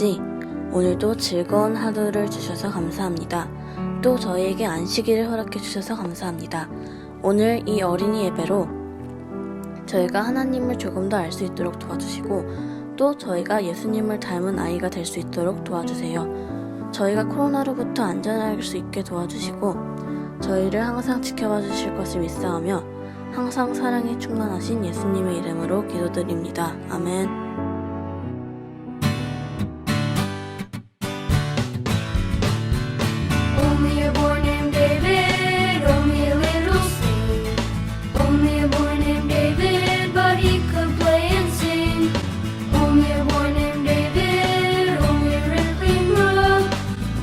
아버지, 오늘도 즐거운 하루를 주셔서 감사합니다. 또 저희에게 안식일을 허락해 주셔서 감사합니다. 오늘 이 어린이 예배로 저희가 하나님을 조금 더 알 수 있도록 도와주시고 또 저희가 예수님을 닮은 아이가 될 수 있도록 도와주세요. 저희가 코로나로부터 안전할 수 있게 도와주시고 저희를 항상 지켜봐 주실 것을 믿사오며 항상 사랑이 충만하신 예수님의 이름으로 기도드립니다. 아멘. Only a boy named David, only a little slave. Only a boy named David, but he could play and sing. Only a boy named David, only a rippling brook.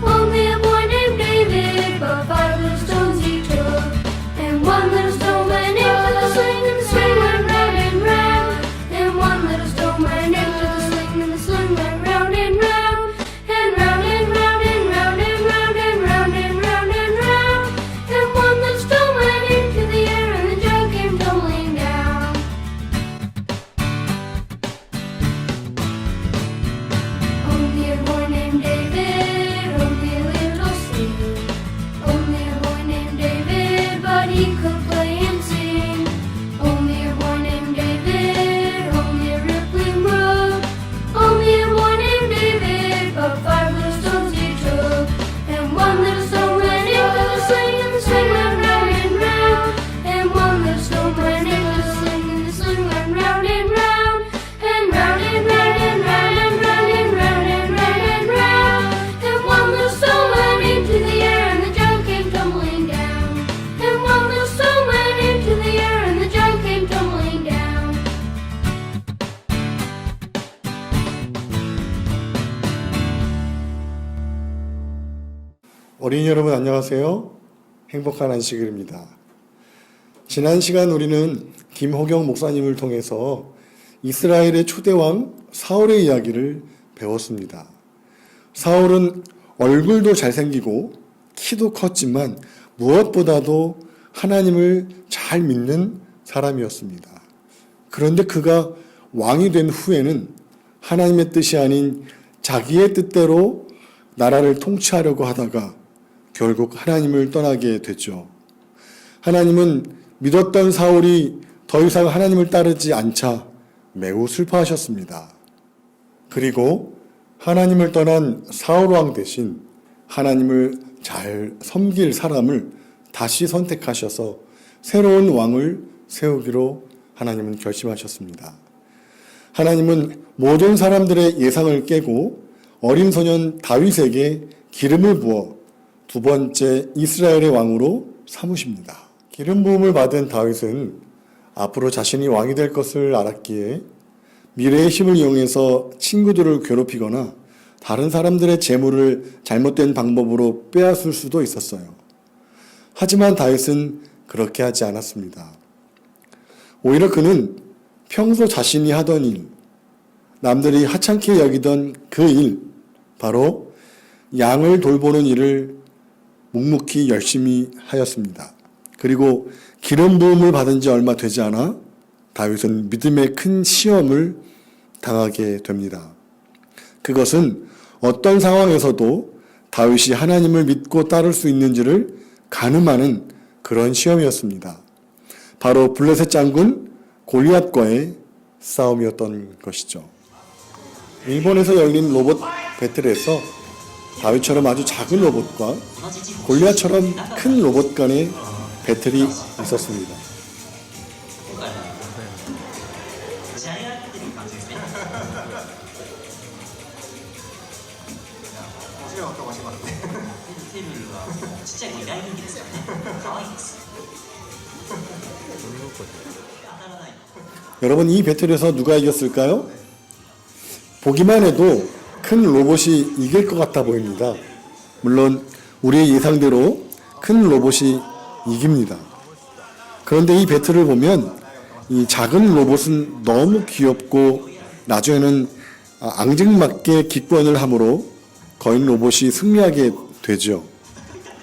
Only a boy named David, but 5 little stones he took. And 1 little stone went into the sling, and the sling went round and round. And 1 little stone went into the sling, and the sling went round and round. And round and round and round and round and round and round and round. And 1 little stone went into the air, and the jug came tumbling down. Only a boy named David, only a little slave. Only a boy named David, but he could play and sing. Only a boy named David, only a rippling brook. Only a boy named David, but 5 little stones he took. And 1 little stone went into the sling, and the sling went round and round. And 1 little stone went into the sling, and the sling went round and round. And round and round and round and round and round and round and round. And 1 little stone went into the air, and the jug came tumbling down. And 1 little stone went into the air, and the jug came tumbling down. 어린이 여러분 안녕하세요. 행복한 안식일입니다. 지난 시간 우리는 김호경 목사님을 통해서 이스라엘의 초대왕 사울의 이야기를 배웠습니다. 사울은 얼굴도 잘생기고 키도 컸지만 무엇보다도 하나님을 잘 믿는 사람이었습니다. 그런데 그가 왕이 된 후에는 하나님의 뜻이 아닌 자기의 뜻대로 나라를 통치하려고 하다가 결국 하나님을 떠나게 됐죠. 하나님은 믿었던 사울이 더 이상 하나님을 따르지 않자 매우 슬퍼하셨습니다. 그리고 하나님을 떠난 사울 왕 대신 하나님을 잘 섬길 사람을 다시 선택하셔서 새로운 왕을 세우기로 하나님은 결심하셨습니다. 하나님은 모든 사람들의 예상을 깨고 어린 소년 다윗에게 기름을 부어 2번째 이스라엘의 왕으로 삼으십니다. 기름 부음을 받은 다윗은 앞으로 자신이 왕이 될 것을 알았기에 미래의 힘을 이용해서 친구들을 괴롭히거나 다른 사람들의 재물을 잘못된 방법으로 빼앗을 수도 있었어요. 하지만 다윗은 그렇게 하지 않았습니다. 오히려 그는 평소 자신이 하던 일, 남들이 하찮게 여기던 그 일, 바로 양을 돌보는 일을 묵묵히 열심히 하였습니다. 그리고 기름 부음을 받은 지 얼마 되지 않아 다윗은 믿음의 큰 시험을 당하게 됩니다. 그것은 어떤 상황에서도 다윗이 하나님을 믿고 따를 수 있는지를 가늠하는 그런 시험이었습니다. 바로 블레셋 장군 골리앗과의 싸움이었던 것이죠. 일본에서 열린 로봇 배틀에서 다윗처럼 아주 작은 로봇과 골리앗처럼 큰 로봇 간의 배틀이 있었습니다. 여러분, 이 배틀에서 누가 이겼을까요? 보기만 해도 큰 로봇이 이길 것 같아 보입니다. 물론 우리의 예상대로 큰 로봇이 이깁니다. 그런데 이 배틀을 보면 이 작은 로봇은 너무 귀엽고 나중에는 앙증맞게 기권을 함으로 거인 로봇이 승리하게 되죠.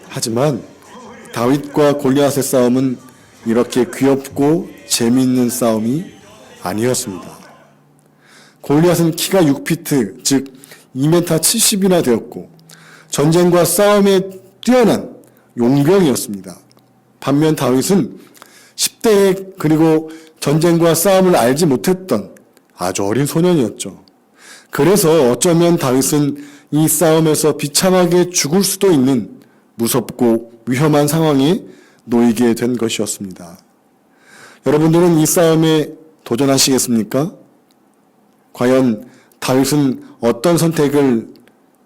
하지만 다윗과 골리앗의 싸움은 이렇게 귀엽고 재미있는 싸움이 아니었습니다. 골리앗은 키가 6피트, 즉 2m 70이나 되었고 전쟁과 싸움에 뛰어난 용병이었습니다. 반면 다윗은 10대에 그리고 전쟁과 싸움을 알지 못했던 아주 어린 소년이었죠. 그래서 어쩌면 다윗은 이 싸움에서 비참하게 죽을 수도 있는 무섭고 위험한 상황에 놓이게 된 것이었습니다. 여러분들은 이 싸움에 도전하시겠습니까? 과연 다윗은 어떤 선택을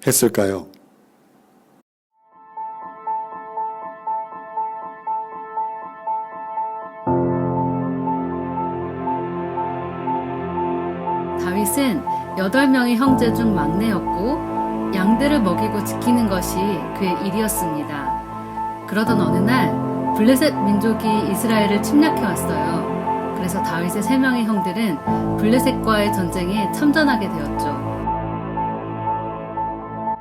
했을까요? 다윗은 8명의 형제 중 막내였고 양들을 먹이고 지키는 것이 그의 일이었습니다. 그러던 어느 날 블레셋 민족이 이스라엘을 침략해 왔어요. 그래서 다윗의 3명의 형들은 블레셋과의 전쟁에 참전하게 되었죠.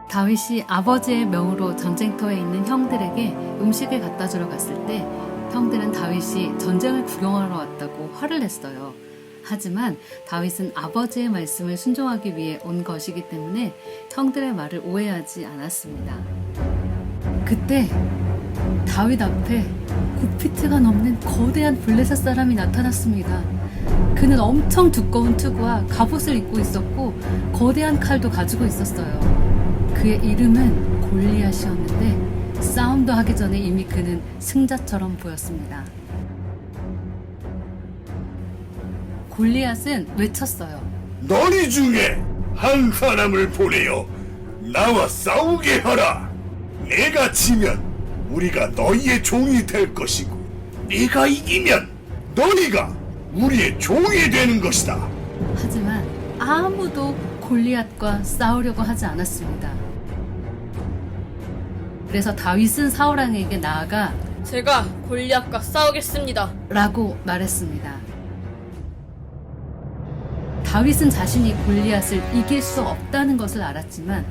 다윗이 아버지의 명으로 전쟁터에 있는 형들에게 음식을 갖다 주러 갔을 때 형들은 다윗이 전쟁을 구경하러 왔다고 화를 냈어요. 하지만 다윗은 아버지의 말씀을 순종하기 위해 온 것이기 때문에 형들의 말을 오해하지 않았습니다. 그때 다윗 앞에 9피트가 넘는 거대한 블레셋 사람이 나타났습니다. 그는 엄청 두꺼운 투구와 갑옷을 입고 있었고 거대한 칼도 가지고 있었어요. 그의 이름은 골리앗이었는데 싸움도 하기 전에 이미 그는 승자처럼 보였습니다. 골리앗은 외쳤어요. 너희 중에 한 사람을 보내어 나와 싸우게 하라. 내가 지면 우리가 너희의 종이 될 것이고 네가 이기면 너희가 우리의 종이 되는 것이다. 하지만 아무도 골리앗과 싸우려고 하지 않았습니다. 그래서 다윗은 사울 왕에게 나아가 제가 골리앗과 싸우겠습니다. 라고 말했습니다. 다윗은 자신이 골리앗을 이길 수 없다는 것을 알았지만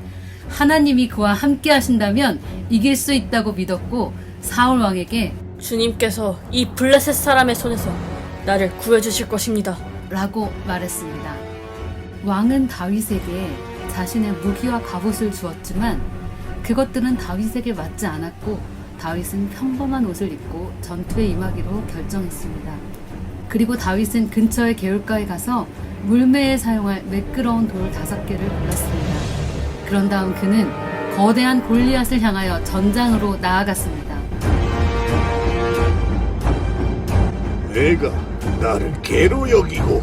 하나님이 그와 함께 하신다면 이길 수 있다고 믿었고 사울 왕에게 주님께서 이 블레셋 사람의 손에서 나를 구해주실 것입니다. 라고 말했습니다. 왕은 다윗에게 자신의 무기와 갑옷을 주었지만 그것들은 다윗에게 맞지 않았고 다윗은 평범한 옷을 입고 전투에 임하기로 결정했습니다. 그리고 다윗은 근처의 개울가에 가서 물매에 사용할 매끄러운 돌 5개를 골랐습니다. 그런 다음 그는 거대한 골리앗을 향하여 전장으로 나아갔습니다. 내가 나를 개로 여기고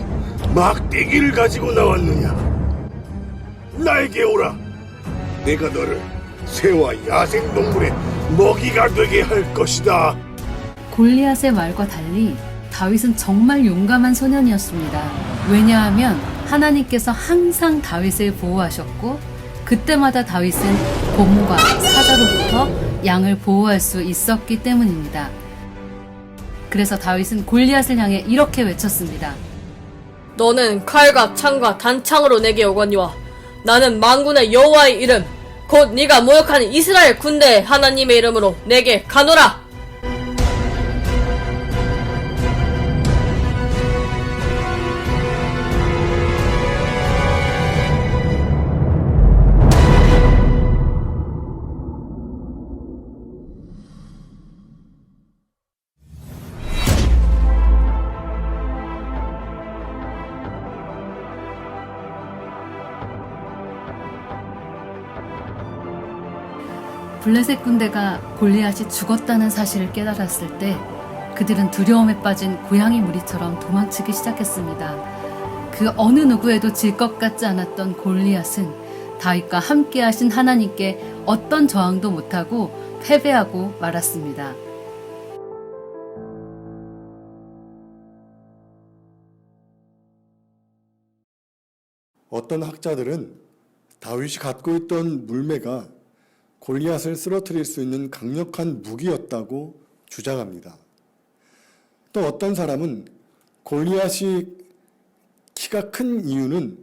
막대기를 가지고 나왔느냐? 나에게 오라. 내가 너를 새와 야생동물의 먹이가 되게 할 것이다. 골리앗의 말과 달리 다윗은 정말 용감한 소년이었습니다. 왜냐하면 하나님께서 항상 다윗을 보호하셨고 그때마다 다윗은 곰과 사자로부터 양을 보호할 수 있었기 때문입니다. 그래서 다윗은 골리앗을 향해 이렇게 외쳤습니다. 너는 칼과 창과 단창으로 내게 오거니와 나는 만군의 여호와의 이름 곧 네가 모욕하는 이스라엘 군대의 하나님의 이름으로 내게 가노라. 블레셋 군대가 골리앗이 죽었다는 사실을 깨달았을 때 그들은 두려움에 빠진 고양이 무리처럼 도망치기 시작했습니다. 그 어느 누구에도 질 것 같지 않았던 골리앗은 다윗과 함께 하신 하나님께 어떤 저항도 못하고 패배하고 말았습니다. 어떤 학자들은 다윗이 갖고 있던 물매가 골리앗을 쓰러뜨릴 수 있는 강력한 무기였다고 주장합니다. 또 어떤 사람은 골리앗이 키가 큰 이유는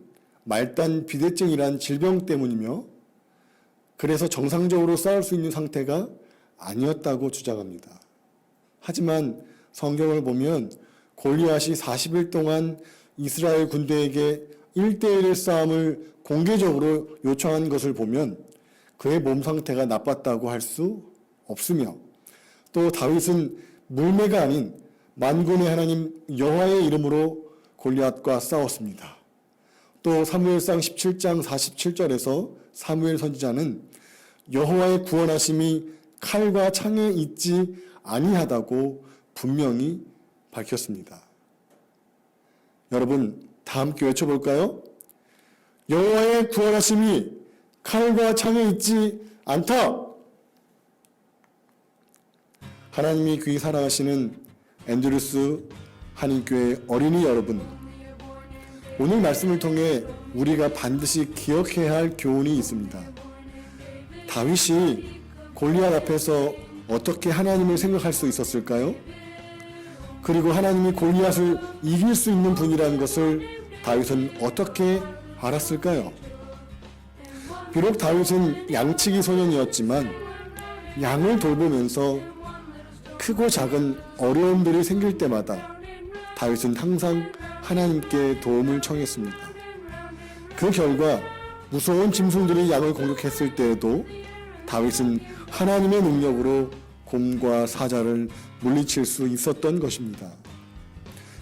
말단 비대증이란 질병 때문이며 그래서 정상적으로 싸울 수 있는 상태가 아니었다고 주장합니다. 하지만 성경을 보면 골리앗이 40일 동안 이스라엘 군대에게 1대1의 싸움을 공개적으로 요청한 것을 보면 그의 몸 상태가 나빴다고 할 수 없으며, 또 다윗은 물매가 아닌 만군의 하나님 여호와의 이름으로 골리앗과 싸웠습니다. 또 사무엘상 17장 47절에서 사무엘 선지자는 여호와의 구원하심이 칼과 창에 있지 아니하다고 분명히 밝혔습니다. 여러분, 다 함께 외쳐볼까요? 여호와의 구원하심이 칼과 창에 있지 않다. 하나님이 귀히 사랑하시는 앤드루스 한인교회 어린이 여러분, 오늘 말씀을 통해 우리가 반드시 기억해야 할 교훈이 있습니다. 다윗이 골리앗 앞에서 어떻게 하나님을 생각할 수 있었을까요? 그리고 하나님이 골리앗을 이길 수 있는 분이라는 것을 다윗은 어떻게 알았을까요? 비록 다윗은 양치기 소년이었지만 양을 돌보면서 크고 작은 어려움들이 생길 때마다 다윗은 항상 하나님께 도움을 청했습니다. 그 결과 무서운 짐승들이 양을 공격했을 때에도 다윗은 하나님의 능력으로 곰과 사자를 물리칠 수 있었던 것입니다.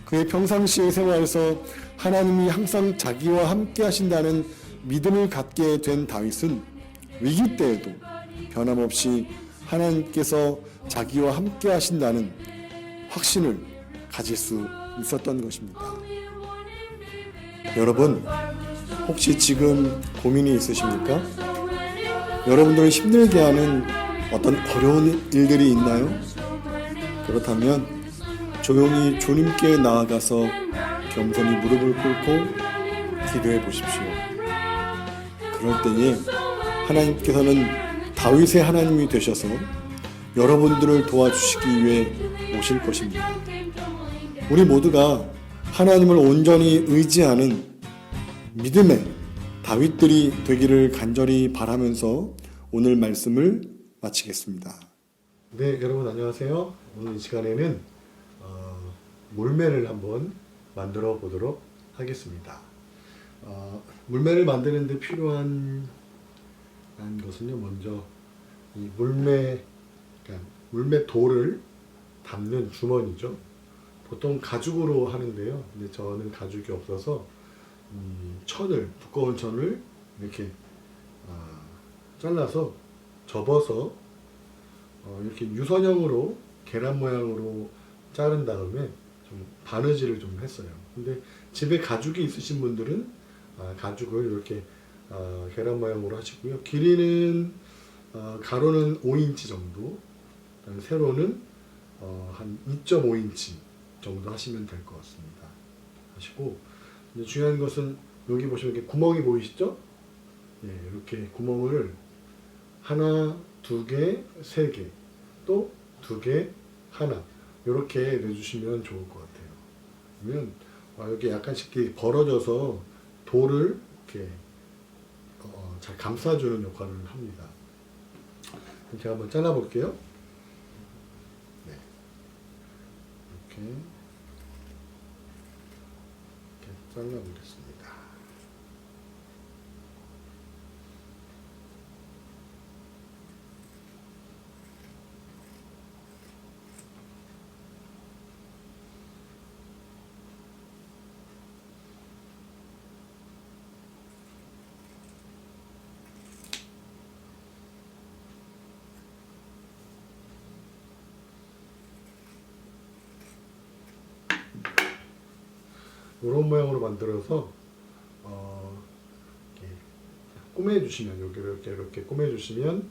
그의 평상시의 생활에서 하나님이 항상 자기와 함께 하신다는 믿음을 갖게 된 다윗은 위기 때에도 변함없이 하나님께서 자기와 함께 하신다는 확신을 가질 수 있었던 것입니다. 여러분, 혹시 지금 고민이 있으십니까? 여러분들을 힘들게 하는 어떤 어려운 일들이 있나요? 그렇다면 조용히 주님께 나아가서 겸손히 무릎을 꿇고 기도해 보십시오. 그럴 때에 하나님께서는 다윗의 하나님이 되셔서 여러분들을 도와주시기 위해 오실 것입니다. 우리 모두가 하나님을 온전히 의지하는 믿음의 다윗들이 되기를 간절히 바라면서 오늘 말씀을 마치겠습니다. 네, 여러분 안녕하세요. 오늘 이 시간에는 물매를 한번 만들어 보도록 하겠습니다. 물매를 만드는데 필요한 것은요, 먼저 이 물매 돌을 담는 주머니죠. 보통 가죽으로 하는데요. 근데 저는 가죽이 없어서 두꺼운 천을 이렇게 잘라서 접어서 이렇게 유선형으로 계란 모양으로 자른 다음에 좀 바느질을 좀 했어요. 근데 집에 가죽이 있으신 분들은 가죽을 이렇게 계란 모양으로 하시고요. 길이는 가로는 5인치 정도, 세로는 한 2.5인치 정도 하시면 될 것 같습니다. 하시고, 이제 중요한 것은 여기 보시면 이렇게 구멍이 보이시죠? 예, 이렇게 구멍을 하나, 두 개, 세 개, 또 두 개, 하나 이렇게 내주시면 좋을 것 같아요. 그러면 여기 약간씩 이렇게 벌어져서 돌을 이렇게 잘 감싸주는 역할을 합니다. 제가 한번 잘라볼게요. 네. 이렇게 잘라보겠습니다. 이런 모양으로 만들어서 이렇게 꼬매주시면, 여기 이렇게 꼬매주시면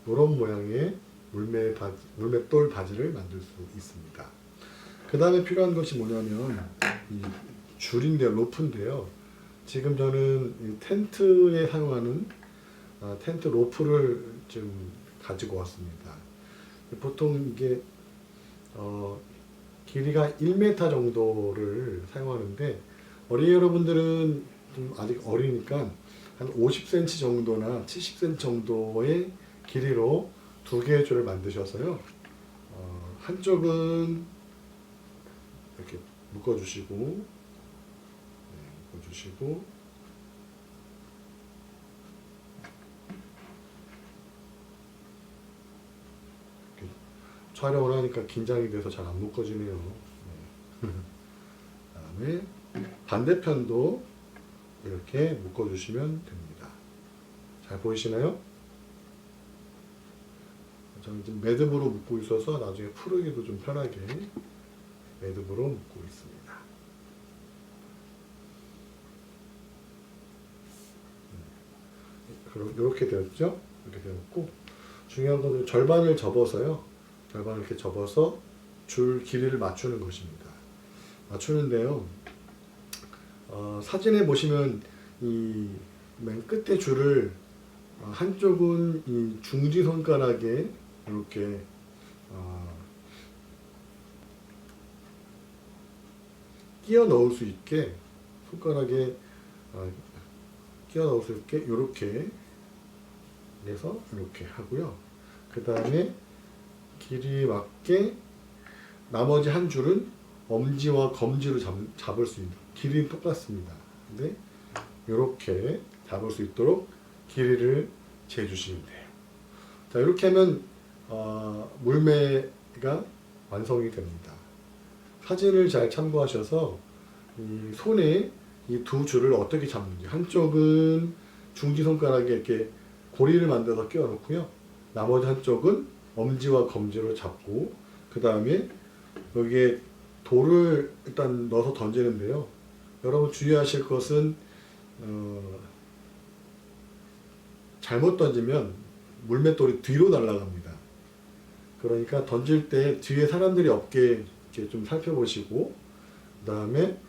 이런 모양의 물맷돌 바지를 만들 수 있습니다. 그 다음에 필요한 것이 뭐냐면 이 줄인데요, 로프인데요. 지금 저는 이 텐트에 사용하는 텐트 로프를 좀 가지고 왔습니다. 보통 이게 길이가 1m 정도를 사용하는데, 어린이 여러분들은 좀 아직 어리니까 한 50cm 정도나 70cm 정도의 길이로 두 개의 줄을 만드셔서요, 한쪽은 이렇게 묶어주시고, 촬영을 하니까 긴장이 돼서 잘 안 묶어지네요. 네. 그다음에 반대편도 이렇게 묶어주시면 됩니다. 잘 보이시나요? 저는 지금 매듭으로 묶고 있어서 나중에 풀기도 좀 편하게 매듭으로 묶고 있습니다. 그럼 이렇게 되었죠? 이렇게 되었고, 중요한 것은 절반을 접어서요. 절반을 이렇게 접어서 줄 길이를 맞추는 것입니다. 맞추는데요. 사진에 보시면 이 맨 끝에 줄을 한쪽은 이 중지 손가락에 이렇게 끼워 넣을 수 있게 손가락에 끼워 넣을 수 있게 이렇게 해서 이렇게 하고요. 그 다음에 길이 맞게 나머지 한 줄은 엄지와 검지로 잡을 수 있는 길이는 똑같습니다. 근데 이렇게 잡을 수 있도록 길이를 재주시면 돼요. 자, 이렇게 하면 물매가 완성이 됩니다. 사진을 잘 참고하셔서 이 손에 이 두 줄을 어떻게 잡는지, 한쪽은 중지손가락에 이렇게 고리를 만들어서 끼워 놓고요. 나머지 한쪽은 엄지와 검지로 잡고, 그 다음에 여기에 돌을 일단 넣어서 던지는데요. 여러분 주의하실 것은 잘못 던지면 물맷돌이 뒤로 날아갑니다. 그러니까 던질 때 뒤에 사람들이 없게 이렇게 좀 살펴보시고, 그 다음에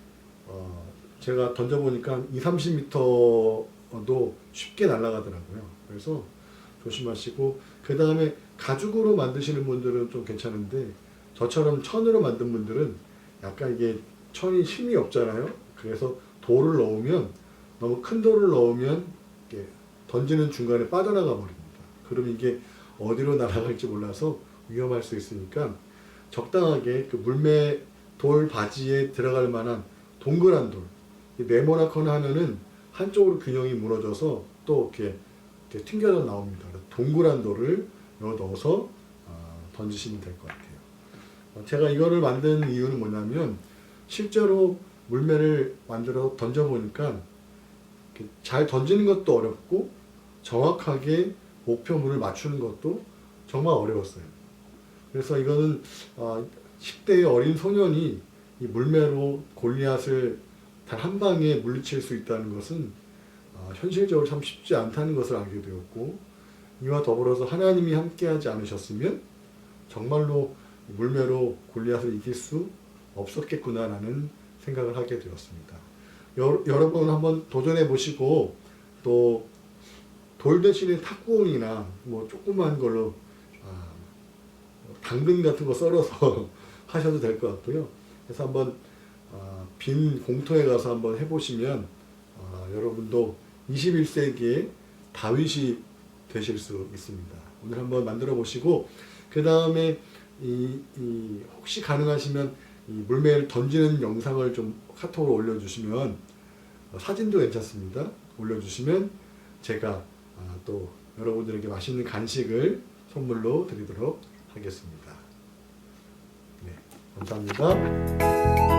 제가 던져보니까 20-30m도 쉽게 날아가더라고요. 그래서 조심하시고, 그 다음에 가죽으로 만드시는 분들은 좀 괜찮은데 저처럼 천으로 만든 분들은 약간 이게 천이 힘이 없잖아요. 그래서 돌을 넣으면, 너무 큰 돌을 넣으면 이렇게 던지는 중간에 빠져나가 버립니다. 그럼 이게 어디로 날아갈지 몰라서 위험할 수 있으니까 적당하게 그 물매 돌 바지에 들어갈 만한 동그란 돌, 네모나거나 하면은 한쪽으로 균형이 무너져서 또 이렇게 튕겨져 나옵니다. 동그란 돌을 넣어서 던지시면 될 것 같아요. 제가 이거를 만든 이유는 뭐냐면, 실제로 물매를 만들어서 던져보니까 잘 던지는 것도 어렵고 정확하게 목표물을 맞추는 것도 정말 어려웠어요. 그래서 이거는 10대의 어린 소년이 이 물매로 골리앗을 단 한 방에 물리칠 수 있다는 것은 현실적으로 참 쉽지 않다는 것을 알게 되었고, 이와 더불어서 하나님이 함께하지 않으셨으면 정말로 물매로 골리앗을 이길 수 없었겠구나라는 생각을 하게 되었습니다. 여러분 한번 도전해 보시고, 또 돌 대신에 탁구공이나 뭐 조그만 걸로 당근 같은 거 썰어서 하셔도 될 것 같고요. 그래서 한번 빈 공터에 가서 한번 해보시면 여러분도 21세기의 다윗이 되실 수 있습니다. 오늘 한번 만들어 보시고, 그 다음에 혹시 가능하시면 이 물매를 던지는 영상을 좀 카톡으로 올려주시면, 사진도 괜찮습니다. 올려주시면 제가 또 여러분들에게 맛있는 간식을 선물로 드리도록 하겠습니다. 네, 감사합니다.